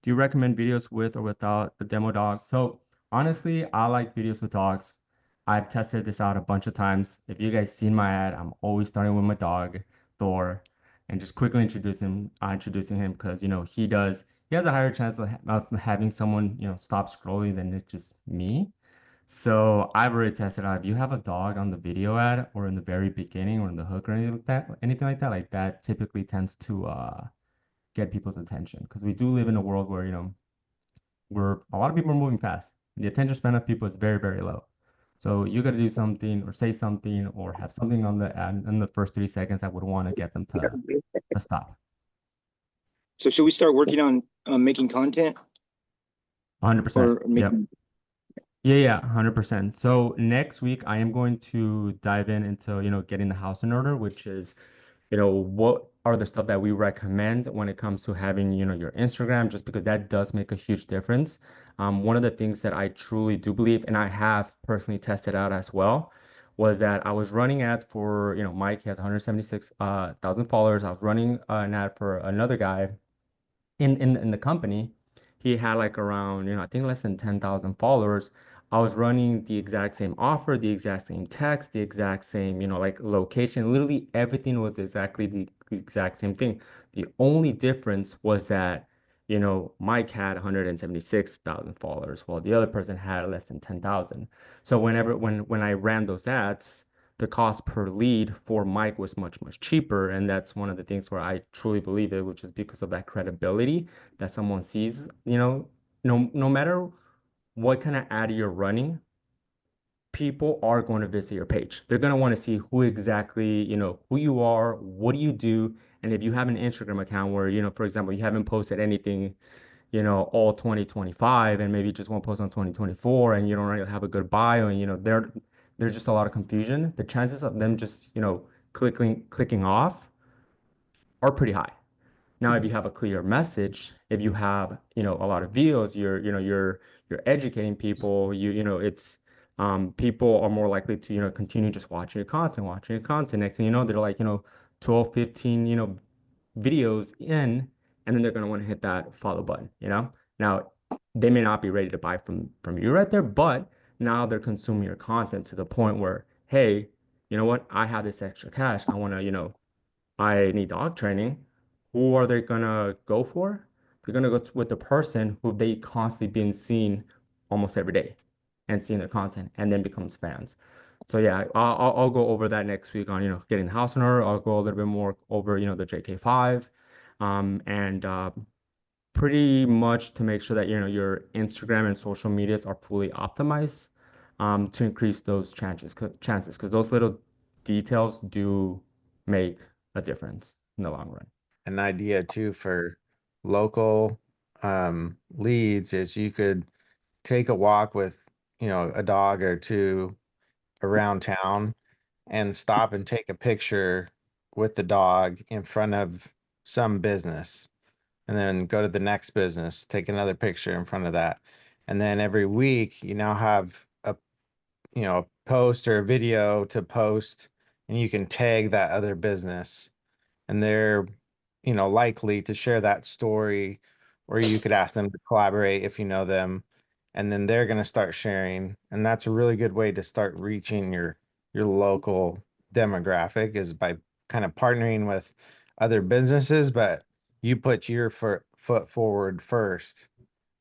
Do you recommend videos with or without the demo dogs? So honestly, I like videos with dogs. I've tested this out a bunch of times. If you guys seen my ad, I'm always starting with my dog, Thor, and just quickly introducing him because he has a higher chance of having someone stop scrolling than it's just me. So I've already tested out. If you have a dog on the video ad or in the very beginning or in the hook or anything like that typically tends to get people's attention because we do live in a world where where a lot of people are moving fast. The attention span of people is very, very low. So you got to do something or say something or have something on the ad in the first 3 seconds that would want to get them to stop. So should we start working on making content 100%. or Yep. making? Yeah, 100%. So next week I am going to dive into, getting the house in order, which is what are the stuff that we recommend when it comes to having, your Instagram, just because that does make a huge difference. One of the things that I truly do believe, and I have personally tested out as well, was that I was running ads for, Mike, he has 176 thousand followers. I was running an ad for another guy in the company. He had like around, I think less than 10,000 followers. I was running the exact same offer, the exact same text, the exact same, like location. Literally everything was exactly the exact same thing. The only difference was that, Mike had 176,000 followers, while the other person had less than 10,000. So when I ran those ads, the cost per lead for Mike was much, much cheaper. And that's one of the things where I truly believe it, which is because of that credibility that someone sees, no matter what kind of ad you're running, people are going to visit your page. They're going to want to see who exactly, who you are, what do you do? And if you have an Instagram account where, for example, you haven't posted anything, all 2025 and maybe just want to post on 2024 and you don't really have a good bio and there's just a lot of confusion, the chances of them just, clicking off are pretty high. Now, if you have a clear message, if you have, a lot of videos, you're educating people, it's people are more likely to, continue just watching your content. Next thing you know, they're like, 12, 15, videos in, and then they're going to want to hit that follow button. Now, they may not be ready to buy from you right there, but now they're consuming your content to the point where, hey, you know what? I have this extra cash. I want to, I need dog training. Who are they gonna go for? They're gonna go with the person who they constantly been seeing almost every day and seeing their content and then becomes fans. So yeah, I'll go over that next week on, getting the house in order. I'll go a little bit more over, the JK5, and pretty much to make sure that, your Instagram and social medias are fully optimized, to increase those chances, because those little details do make a difference in the long run. An idea too for local leads is you could take a walk with, a dog or two around town and stop and take a picture with the dog in front of some business and then go to the next business, take another picture in front of that. And then every week you now have a post or a video to post and you can tag that other business and they're, likely to share that story, or you could ask them to collaborate if you know them, and then they're going to start sharing. And that's a really good way to start reaching your local demographic is by kind of partnering with other businesses, but you put your foot forward first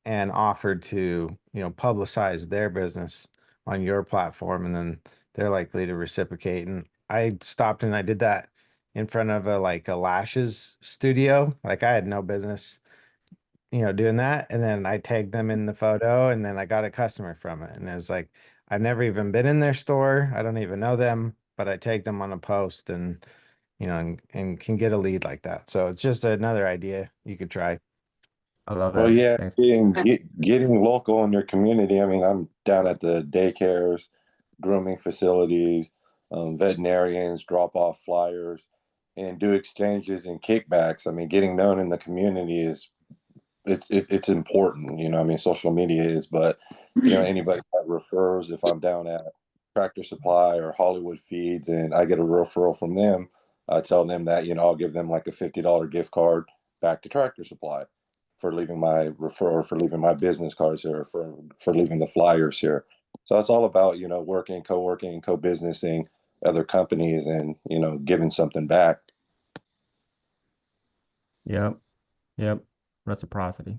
and offered to, publicize their business on your platform, and then they're likely to reciprocate. And I stopped and I did that in front of a lashes studio. Like I had no business, doing that. And then I tagged them in the photo and then I got a customer from it. And it was like, I've never even been in their store. I don't even know them, but I tagged them on a post and, and can get a lead like that. So it's just another idea you could try. I love Well, that. yeah, Thanks. getting local in your community. I mean, I'm down at the daycares, grooming facilities, veterinarians, drop off flyers, and do exchanges and kickbacks. I mean, getting known in the community is it's important. I mean, social media is, but anybody that refers, if I'm down at Tractor Supply or Hollywood Feeds and I get a referral from them, I tell them that I'll give them like a $50 gift card back to Tractor Supply. for leaving my referral, for leaving my business cards here, for leaving the flyers here. So it's all about, you know, working, co-businessing other companies and, you know, giving something back. Yep. Yep. Reciprocity.